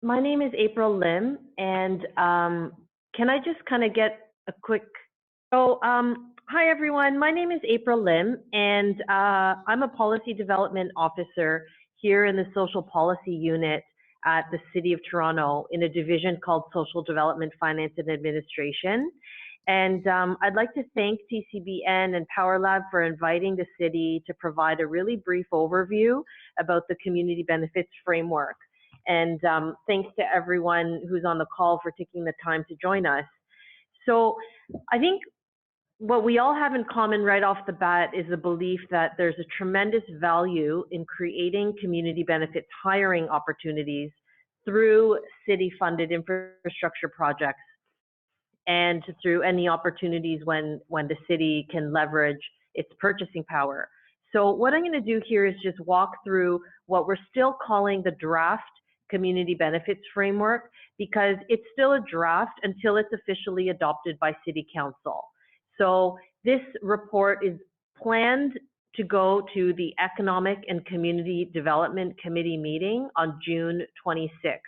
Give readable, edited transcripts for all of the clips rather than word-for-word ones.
My name is April Lim, and can I just kind of get a quick? Hi everyone. My name is April Lim, and I'm a policy development officer here in the social policy unit at the City of Toronto in a division called Social Development, Finance and Administration. And I'd like to thank TCBN and Power Lab for inviting the city to provide a really brief overview about the community benefits framework. And thanks to everyone who's on the call for taking the time to join us. So I think what we all have in common right off the bat is the belief that there's a tremendous value in creating community benefits hiring opportunities through city-funded infrastructure projects and through any opportunities when the city can leverage its purchasing power. So what I'm going to do here is just walk through what we're still calling the draft community benefits framework, because it's still a draft until it's officially adopted by City Council. So this report is planned to go to the Economic and Community Development Committee meeting on June 26th.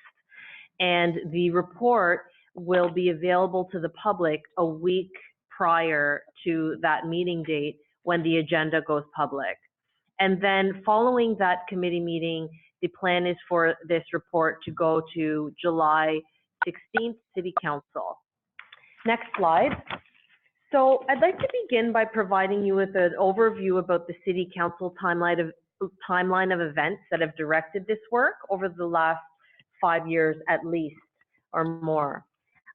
And the report will be available to the public a week prior to that meeting date when the agenda goes public. And then following that committee meeting, the plan is for this report to go to July 16th City Council. Next slide. So I'd like to begin by providing you with an overview about the City Council timeline of events that have directed this work over the last 5 years at least or more.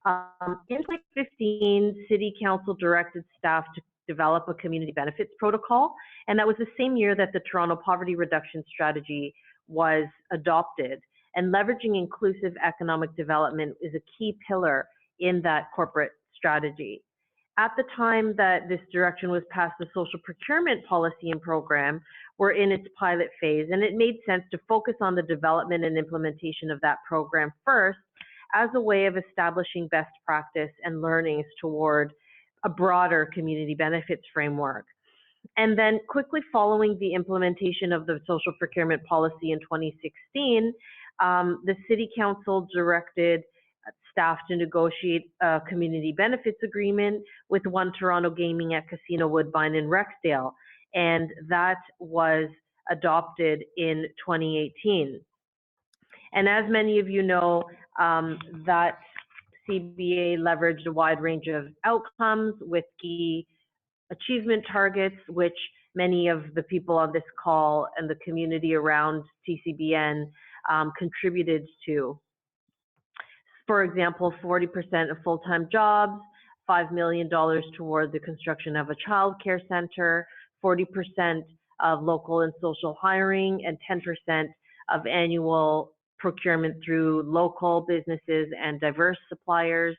In 2015, City Council directed staff to develop a community benefits protocol, and that was the same year that the Toronto Poverty Reduction Strategy was adopted. And leveraging inclusive economic development is a key pillar in that corporate strategy. At the time that this direction was passed, the social procurement policy and program were in its pilot phase, and it made sense to focus on the development and implementation of that program first as a way of establishing best practice and learnings toward a broader community benefits framework. And then quickly following the implementation of the social procurement policy in 2016, the City Council directed staff to negotiate a community benefits agreement with One Toronto Gaming at Casino Woodbine in Rexdale, and that was adopted in 2018. And as many of you know, that CBA leveraged a wide range of outcomes with key achievement targets, which many of the people on this call and the community around TCBN contributed to. For example, 40% of full-time jobs, $5 million toward the construction of a child care center, 40% of local and social hiring, and 10% of annual procurement through local businesses and diverse suppliers,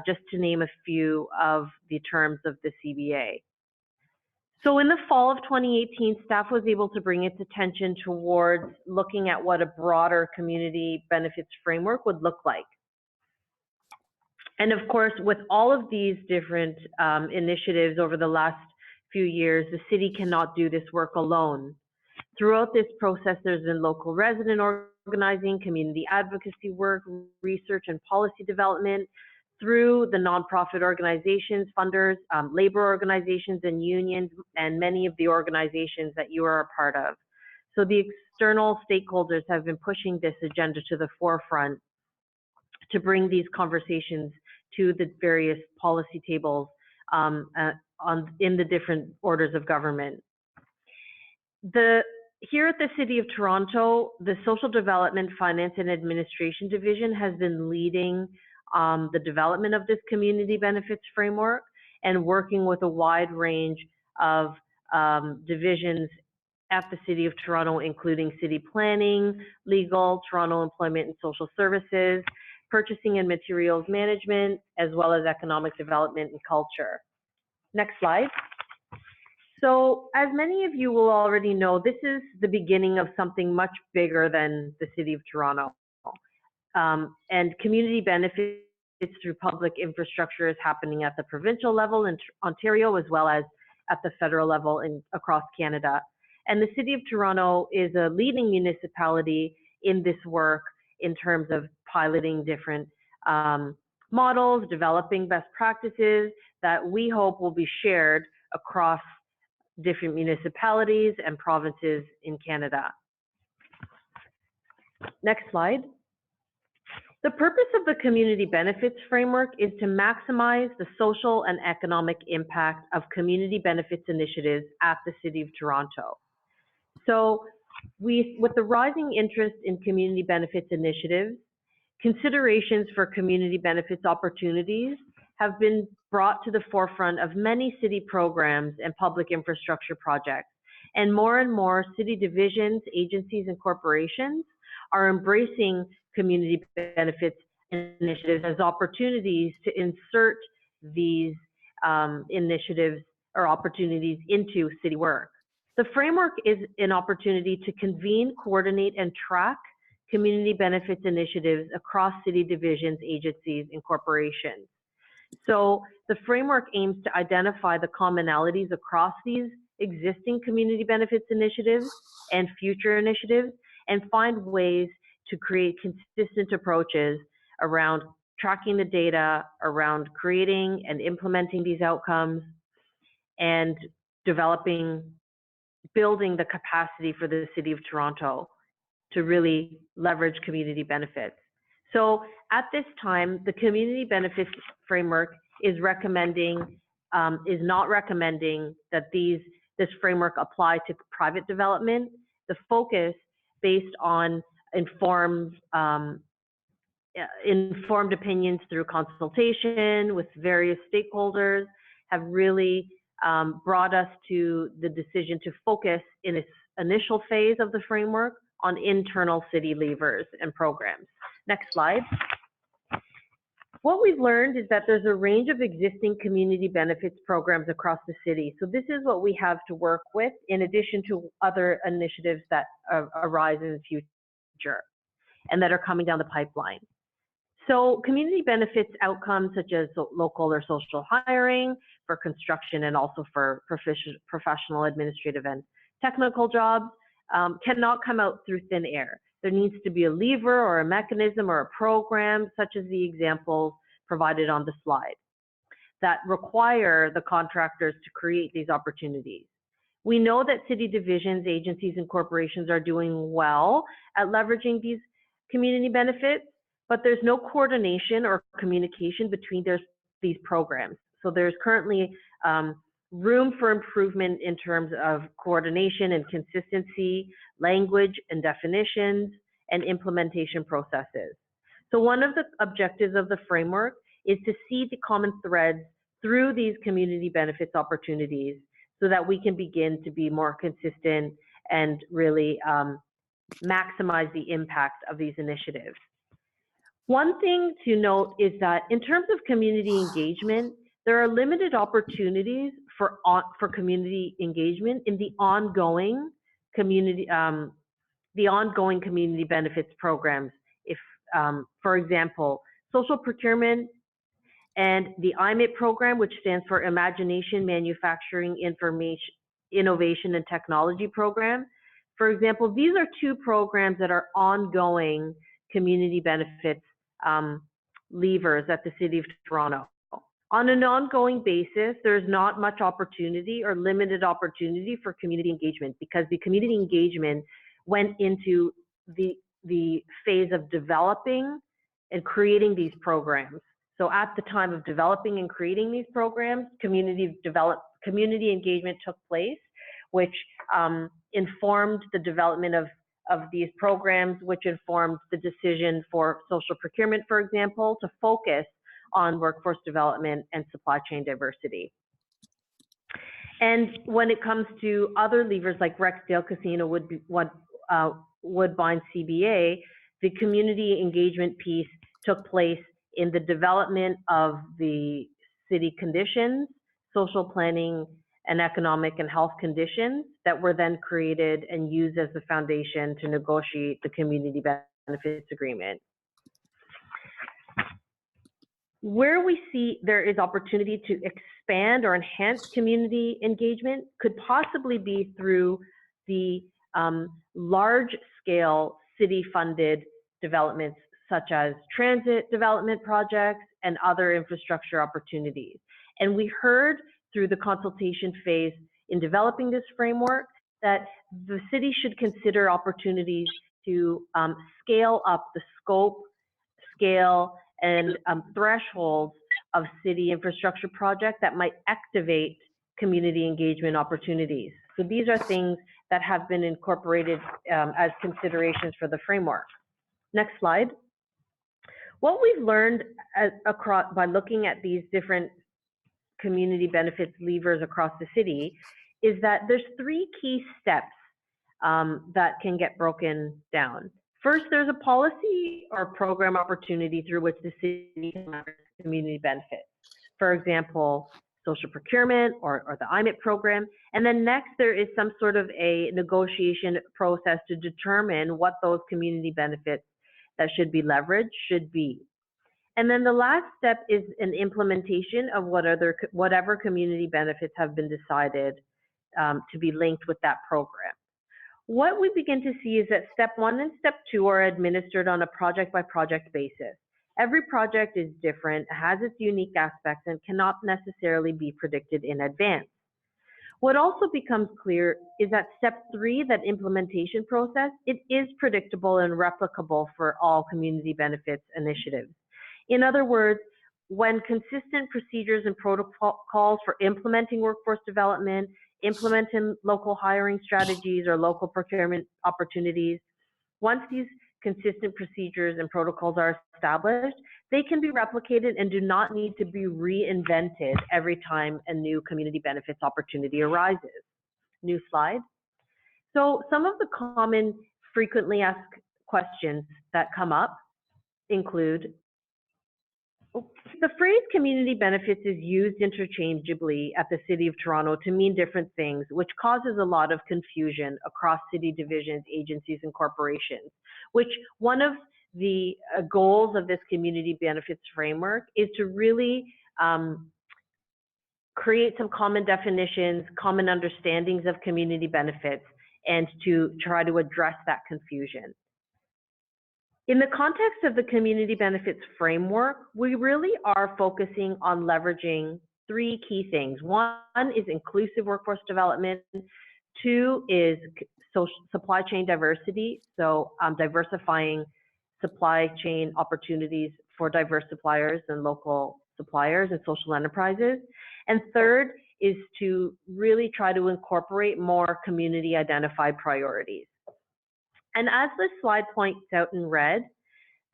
just to name a few of the terms of the CBA. So in the fall of 2018, staff was able to bring its attention towards looking at what a broader community benefits framework would look like. And of course, with all of these different initiatives over the last few years, the city cannot do this work alone. Throughout this process, there's been local resident organizing, community advocacy work, research and policy development through the nonprofit organizations, funders, labor organizations and unions, and many of the organizations that you are a part of. So the external stakeholders have been pushing this agenda to the forefront to bring these conversations to the various policy tables in the different orders of government. Here at the City of Toronto, the Social Development, Finance and Administration Division has been leading the development of this community benefits framework and working with a wide range of divisions at the City of Toronto, including city planning, legal, Toronto Employment and Social Services, purchasing and materials management, as well as economic development and culture. Next slide. So as many of you will already know, this is the beginning of something much bigger than the City of Toronto. And community benefits through public infrastructure is happening at the provincial level in Ontario, as well as at the federal level across Canada. And the City of Toronto is a leading municipality in this work in terms of piloting different models, developing best practices that we hope will be shared across different municipalities and provinces in Canada. Next slide. The purpose of the community benefits framework is to maximize the social and economic impact of community benefits initiatives at the City of Toronto. So with the rising interest in community benefits initiatives, considerations for community benefits opportunities have been brought to the forefront of many city programs and public infrastructure projects. And more city divisions, agencies, and corporations are embracing community benefits initiatives as opportunities to insert these initiatives or opportunities into city work. The framework is an opportunity to convene, coordinate, and track community benefits initiatives across city divisions, agencies, and corporations. So the framework aims to identify the commonalities across these existing community benefits initiatives and future initiatives, and find ways to create consistent approaches around tracking the data, around creating and implementing these outcomes, and building the capacity for the City of Toronto to really leverage community benefits. So at this time, the community benefits framework is not recommending that this framework apply to private development. The focus, based on informed opinions through consultation with various stakeholders, have really brought us to the decision to focus in its initial phase of the framework on internal city levers and programs. Next slide. What we've learned is that there's a range of existing community benefits programs across the city. So this is what we have to work with in addition to other initiatives that arise in the future and that are coming down the pipeline. So community benefits outcomes such as local or social hiring for construction and also for professional, administrative, and technical jobs cannot come out through thin air. There needs to be a lever or a mechanism or a program, such as the examples provided on the slide, that require the contractors to create these opportunities. We know that city divisions, agencies, and corporations are doing well at leveraging these community benefits, but there's no coordination or communication between these programs. So there's currently room for improvement in terms of coordination and consistency, language and definitions, and implementation processes. So one of the objectives of the framework is to see the common threads through these community benefits opportunities so that we can begin to be more consistent and really maximize the impact of these initiatives. One thing to note is that in terms of community engagement, there are limited opportunities for community engagement in the ongoing community benefits programs. If, for example, social procurement and the IMIT program, which stands for Imagination, Manufacturing, Innovation, and Technology program. For example, these are two programs that are ongoing community benefits levers at the City of Toronto. On an ongoing basis, there's not much opportunity or limited opportunity for community engagement because the community engagement went into the phase of developing and creating these programs. So at the time of developing and creating these programs, community engagement took place, which informed the development of these programs, which informed the decision for social procurement, for example, to focus on workforce development and supply chain diversity. And when it comes to other levers like Rexdale Casino, Woodbine CBA, the community engagement piece took place in the development of the city conditions, social planning, and economic and health conditions that were then created and used as the foundation to negotiate the community benefits agreement. Where we see there is opportunity to expand or enhance community engagement could possibly be through the large-scale city-funded developments such as transit development projects and other infrastructure opportunities. And we heard through the consultation phase in developing this framework that the city should consider opportunities to scale up the scope, scale, and thresholds of city infrastructure projects that might activate community engagement opportunities. So these are things that have been incorporated as considerations for the framework. Next slide. What we've learned by looking at these different community benefits levers across the city is that there's 3 key steps that can get broken down. First, there's a policy or program opportunity through which the city can leverage community benefits. For example, social procurement or the IMIT program. And then next, there is some sort of a negotiation process to determine what those community benefits that should be leveraged should be. And then the last step is an implementation of whatever community benefits have been decided to be linked with that program. What we begin to see is that step 1 and step 2 are administered on a project-by-project basis. Every project is different, has its unique aspects, and cannot necessarily be predicted in advance. What also becomes clear is that step 3, that implementation process, it is predictable and replicable for all community benefits initiatives. In other words, when consistent procedures and protocols for implementing workforce development, implementing local hiring strategies or local procurement opportunities, once these consistent procedures and protocols are established, they can be replicated and do not need to be reinvented every time a new community benefits opportunity arises. New slide. So some of the common frequently asked questions that come up include, the phrase community benefits is used interchangeably at the City of Toronto to mean different things, which causes a lot of confusion across city divisions, agencies, and corporations, which one of the goals of this community benefits framework is to really create some common definitions, common understandings of community benefits, and to try to address that confusion. In the context of the community benefits framework, we really are focusing on leveraging 3 key things. 1 is inclusive workforce development. 2 is supply chain diversity, so diversifying supply chain opportunities for diverse suppliers and local suppliers and social enterprises. And 3rd is to really try to incorporate more community identified priorities. And as this slide points out in red,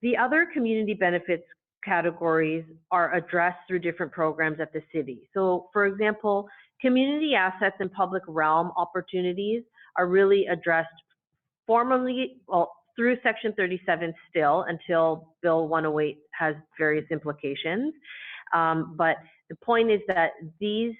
the other community benefits categories are addressed through different programs at the city. So for example, community assets and public realm opportunities are really addressed formally, well, through Section 37 still until Bill 108 has various implications. But the point is that these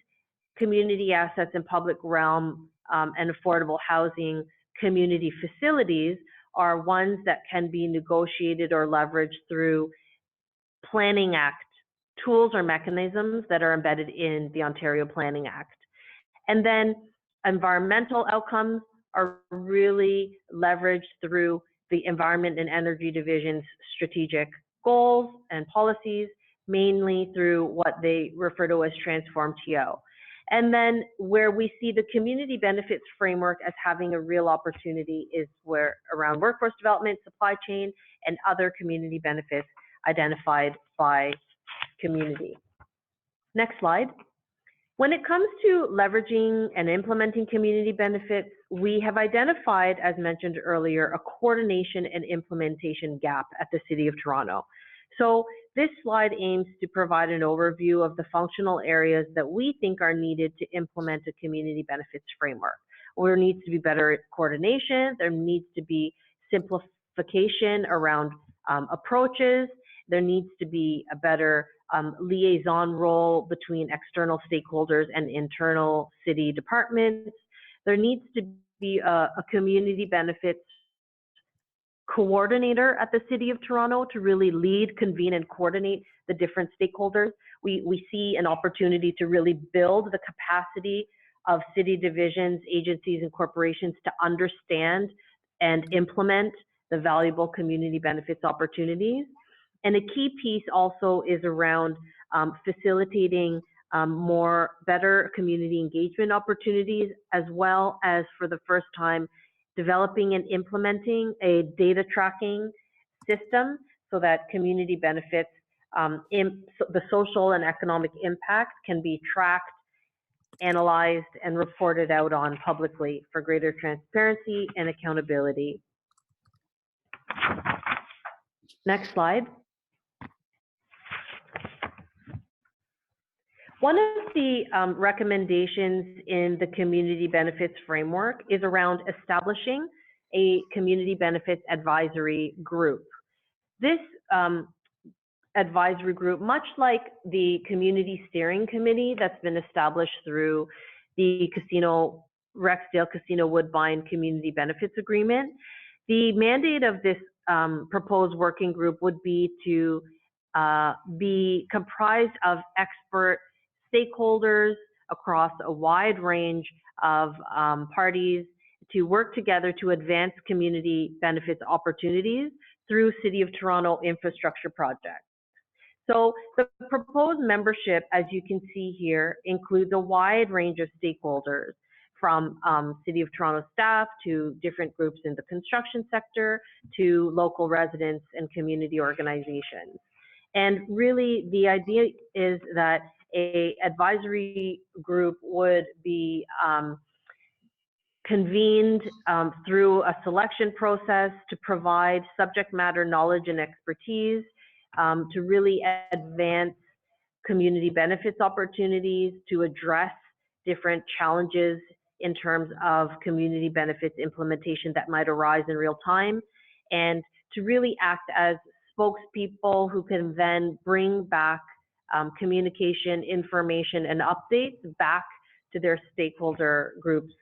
community assets and public realm and affordable housing community facilities are ones that can be negotiated or leveraged through Planning Act tools or mechanisms that are embedded in the Ontario Planning Act. And then environmental outcomes are really leveraged through the Environment and Energy Division's strategic goals and policies, mainly through what they refer to as Transform TO. And then where we see the community benefits framework as having a real opportunity is where around workforce development, supply chain, and other community benefits identified by community. Next slide. When it comes to leveraging and implementing community benefits, we have identified, as mentioned earlier, a coordination and implementation gap at the City of Toronto. So this slide aims to provide an overview of the functional areas that we think are needed to implement a community benefits framework. There needs to be better coordination, there needs to be simplification around approaches, there needs to be a better liaison role between external stakeholders and internal city departments. There needs to be a community benefits coordinator at the City of Toronto to really lead, convene, and coordinate the different stakeholders. We see an opportunity to really build the capacity of city divisions, agencies, and corporations to understand and implement the valuable community benefits opportunities. And a key piece also is around facilitating better community engagement opportunities, as well as for the first time, developing and implementing a data tracking system so that community benefits, the social and economic impact can be tracked, analyzed, and reported out on publicly for greater transparency and accountability. Next slide. One of the recommendations in the community benefits framework is around establishing a community benefits advisory group. This advisory group, much like the community steering committee that's been established through the Rexdale Casino Woodbine Community Benefits Agreement, the mandate of this proposed working group would be to be comprised of expert stakeholders across a wide range of parties to work together to advance community benefits opportunities through City of Toronto infrastructure projects. So the proposed membership, as you can see here, includes a wide range of stakeholders, from City of Toronto staff to different groups in the construction sector to local residents and community organizations. And really, the idea is that an advisory group would be convened through a selection process to provide subject matter knowledge and expertise to really advance community benefits opportunities, to address different challenges in terms of community benefits implementation that might arise in real time, and to really act as spokespeople who can then bring back communication, information, and updates back to their stakeholder groups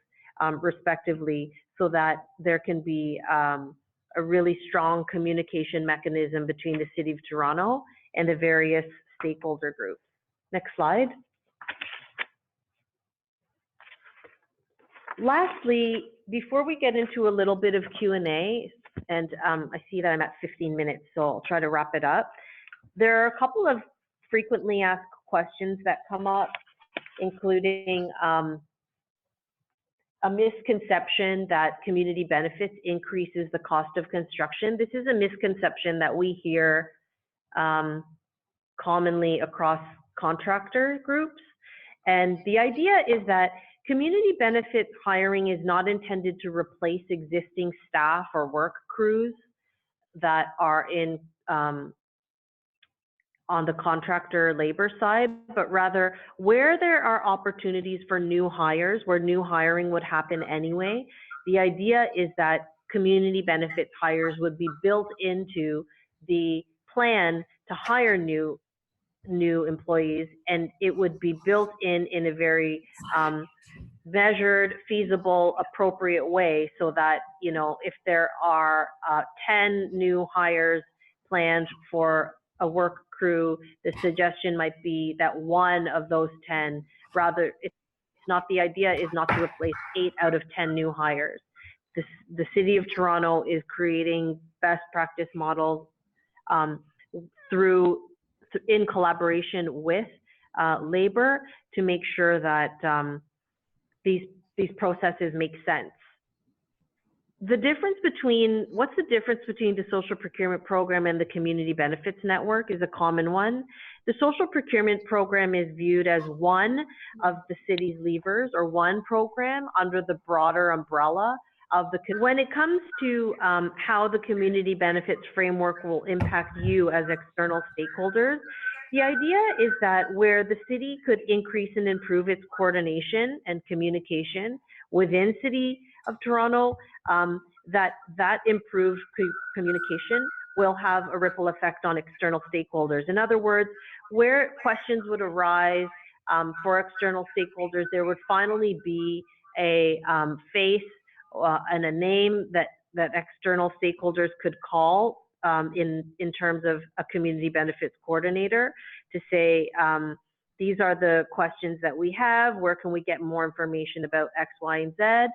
respectively, so that there can be a really strong communication mechanism between the City of Toronto and the various stakeholder groups. Next slide. Lastly, before we get into a little bit of Q&A, and I see that I'm at 15 minutes, so I'll try to wrap it up. There are a couple of frequently asked questions that come up, including a misconception that community benefits increases the cost of construction. This is a misconception that we hear commonly across contractor groups. And the idea is that community benefits hiring is not intended to replace existing staff or work crews that are in on the contractor labor side, but rather where there are opportunities for new hires, where new hiring would happen anyway, the idea is that community benefits hires would be built into the plan to hire new employees, and it would be built in a very measured, feasible, appropriate way, so that, you know, if there are 10 new hires planned for a work crew, the suggestion might be that one of those 10, rather, it's not, the idea is not to replace 8 out of 10 new hires. The City of Toronto is creating best practice models in collaboration with labor to make sure that these processes make sense. What's the difference between the social procurement program and the community benefits network is a common one. The social procurement program is viewed as one of the city's levers, or one program under the broader umbrella of the. When it comes to how the community benefits framework will impact you as external stakeholders, the idea is that where the city could increase and improve its coordination and communication within City of Toronto, that improved communication will have a ripple effect on external stakeholders. In other words, where questions would arise for external stakeholders, there would finally be a face and a name that external stakeholders could call in terms of a community benefits coordinator to say, these are the questions that we have, where can we get more information about X, Y, and Z?